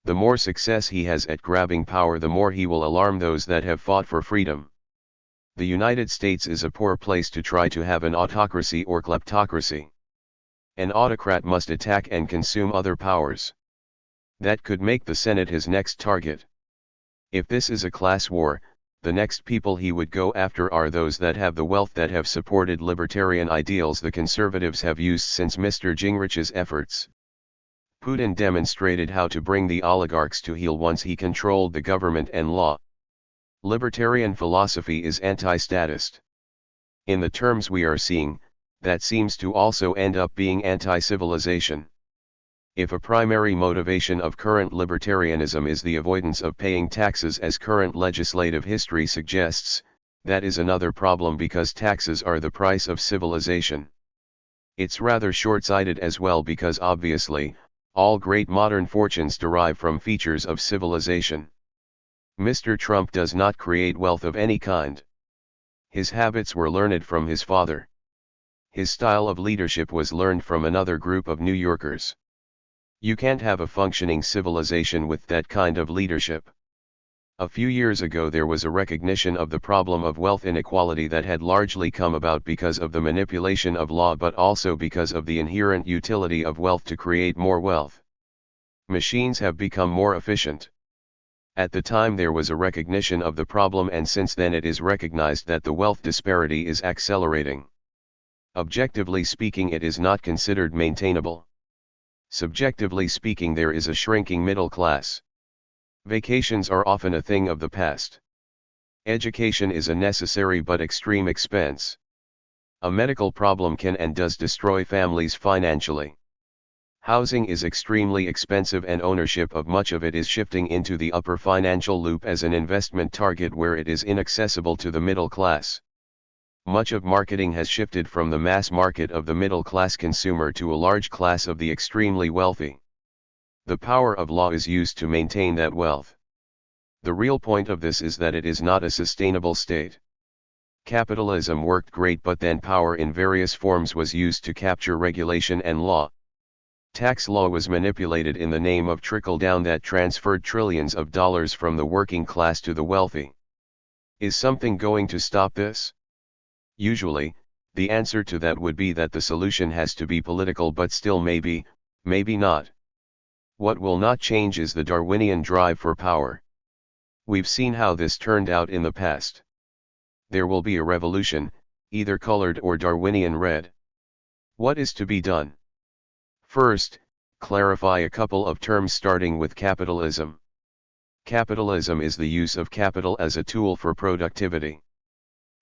The more success he has at grabbing power, the more he will alarm those that have fought for freedom. The United States is a poor place to try to have an autocracy or kleptocracy. An autocrat must attack and consume other powers. That could make the Senate his next target. If this is a class war, the next people he would go after are those that have the wealth, that have supported libertarian ideals the conservatives have used since Mr. Gingrich's efforts. Putin demonstrated how to bring the oligarchs to heel once he controlled the government and law. Libertarian philosophy is anti-statist. In the terms we are seeing, that seems to also end up being anti-civilization. If a primary motivation of current libertarianism is the avoidance of paying taxes, as current legislative history suggests, that is another problem, because taxes are the price of civilization. It's rather short-sighted as well, because obviously, all great modern fortunes derive from features of civilization. Mr. Trump does not create wealth of any kind. His habits were learned from his father. His style of leadership was learned from another group of New Yorkers. You can't have a functioning civilization with that kind of leadership. A few years ago there was a recognition of the problem of wealth inequality that had largely come about because of the manipulation of law but also because of the inherent utility of wealth to create more wealth. Machines have become more efficient. At the time there was a recognition of the problem, and since then it is recognized that the wealth disparity is accelerating. Objectively speaking, it is not considered maintainable. Subjectively speaking, there is a shrinking middle class. Vacations are often a thing of the past. Education is a necessary but extreme expense. A medical problem can and does destroy families financially. Housing is extremely expensive, and ownership of much of it is shifting into the upper financial loop as an investment target where it is inaccessible to the middle class. Much of marketing has shifted from the mass market of the middle class consumer to a large class of the extremely wealthy. The power of law is used to maintain that wealth. The real point of this is that it is not a sustainable state. Capitalism worked great, but then power in various forms was used to capture regulation and law. Tax law was manipulated in the name of trickle-down that transferred trillions of dollars from the working class to the wealthy. Is something going to stop this? Usually, the answer to that would be that the solution has to be political, but still maybe not. What will not change is the Darwinian drive for power. We've seen how this turned out in the past. There will be a revolution, either colored or Darwinian red. What is to be done? First, clarify a couple of terms starting with capitalism. Capitalism is the use of capital as a tool for productivity.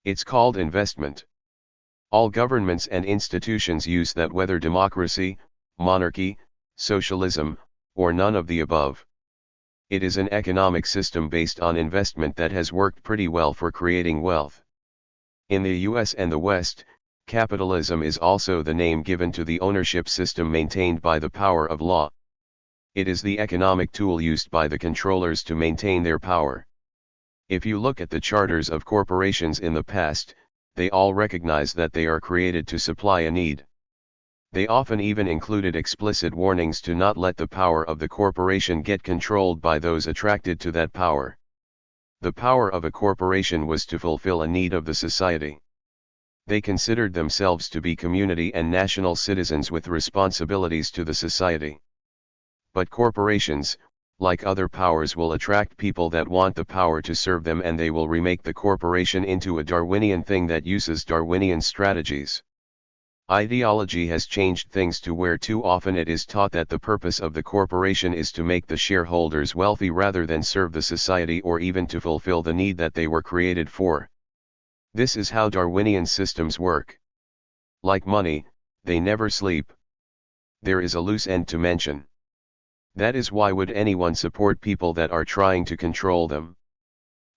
It's called investment. All governments and institutions use that, whether democracy, monarchy, socialism, or none of the above. It is an economic system based on investment that has worked pretty well for creating wealth. In the US and the West, capitalism is also the name given to the ownership system maintained by the power of law. It is the economic tool used by the controllers to maintain their power. If you look at the charters of corporations in the past, they all recognize that they are created to supply a need. They often even included explicit warnings to not let the power of the corporation get controlled by those attracted to that power. The power of a corporation was to fulfill a need of the society. They considered themselves to be community and national citizens with responsibilities to the society. But corporations, like other powers, will attract people that want the power to serve them, and they will remake the corporation into a Darwinian thing that uses Darwinian strategies. Ideology has changed things to where too often it is taught that the purpose of the corporation is to make the shareholders wealthy rather than serve the society or even to fulfill the need that they were created for. This is how Darwinian systems work. Like money, they never sleep. There is a loose end to mention. That is why would anyone support people that are trying to control them?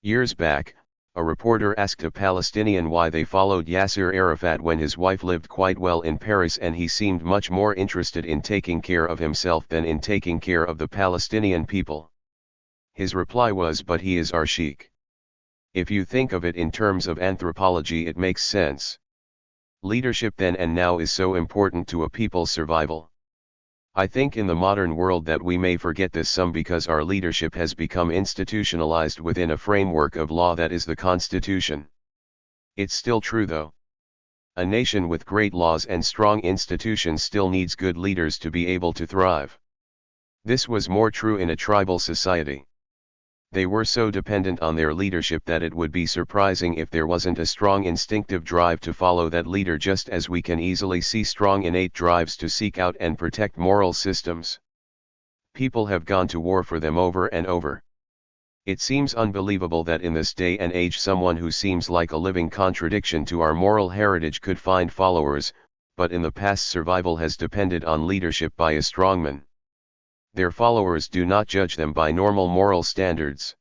Years back, a reporter asked a Palestinian why they followed Yasser Arafat when his wife lived quite well in Paris and he seemed much more interested in taking care of himself than in taking care of the Palestinian people. His reply was, "But he is our sheikh." If you think of it in terms of anthropology, it makes sense. Leadership then and now is so important to a people's survival. I think in the modern world that we may forget this some because our leadership has become institutionalized within a framework of law that is the Constitution. It's still true though. A nation with great laws and strong institutions still needs good leaders to be able to thrive. This was more true in a tribal society. They were so dependent on their leadership that it would be surprising if there wasn't a strong instinctive drive to follow that leader, just as we can easily see strong innate drives to seek out and protect moral systems. People have gone to war for them over and over. It seems unbelievable that in this day and age someone who seems like a living contradiction to our moral heritage could find followers, but in the past survival has depended on leadership by a strongman. Their followers do not judge them by normal moral standards.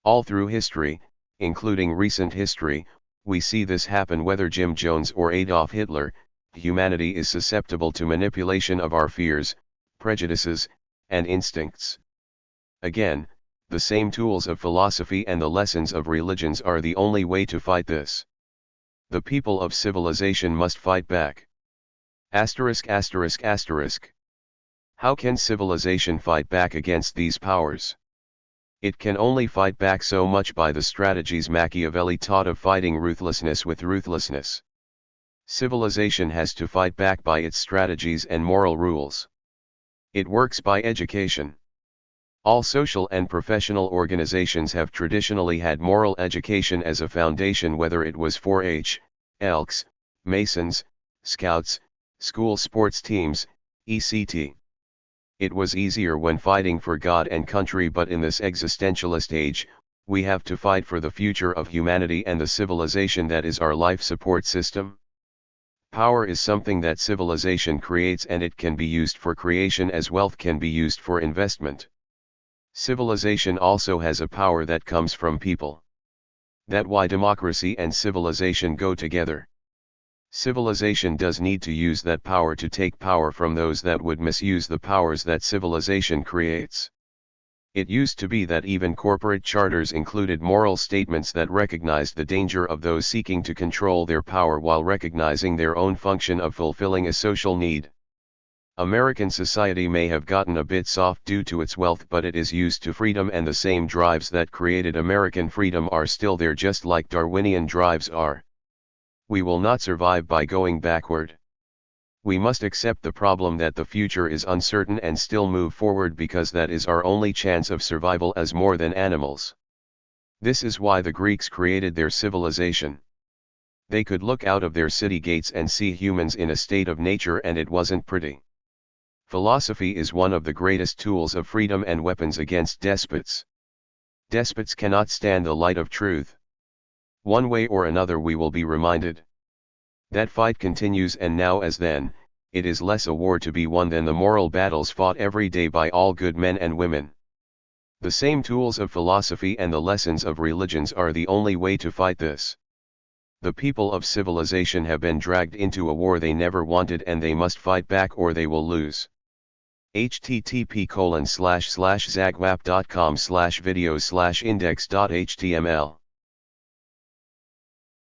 All through history, including recent history, we see this happen. Whether Jim Jones or Adolf Hitler, humanity is susceptible to manipulation of our fears, prejudices, and instincts. Again, the same tools of philosophy and the lessons of religions are the only way to fight this. The people of civilization must fight back. ******. How can civilization fight back against these powers? It can only fight back so much by the strategies Machiavelli taught of fighting ruthlessness with ruthlessness. Civilization has to fight back by its strategies and moral rules. It works by education. All social and professional organizations have traditionally had moral education as a foundation, whether it was 4-H, Elks, Masons, Scouts, school sports teams, etc. It was easier when fighting for God and country, but in this existentialist age, we have to fight for the future of humanity and the civilization that is our life support system. Power is something that civilization creates, and it can be used for creation as wealth can be used for investment. Civilization also has a power that comes from people. That's why democracy and civilization go together. Civilization does need to use that power to take power from those that would misuse the powers that civilization creates. It used to be that even corporate charters included moral statements that recognized the danger of those seeking to control their power while recognizing their own function of fulfilling a social need. American society may have gotten a bit soft due to its wealth, but it is used to freedom, and the same drives that created American freedom are still there, just like Darwinian drives are. We will not survive by going backward. We must accept the problem that the future is uncertain and still move forward, because that is our only chance of survival as more than animals. This is why the Greeks created their civilization. They could look out of their city gates and see humans in a state of nature, and it wasn't pretty. Philosophy is one of the greatest tools of freedom and weapons against despots. Despots cannot stand the light of truth. One way or another we will be reminded. That fight continues, and now as then, it is less a war to be won than the moral battles fought every day by all good men and women. The same tools of philosophy and the lessons of religions are the only way to fight this. The people of civilization have been dragged into a war they never wanted, and they must fight back or they will lose. http://zagwap.com/videos/index.html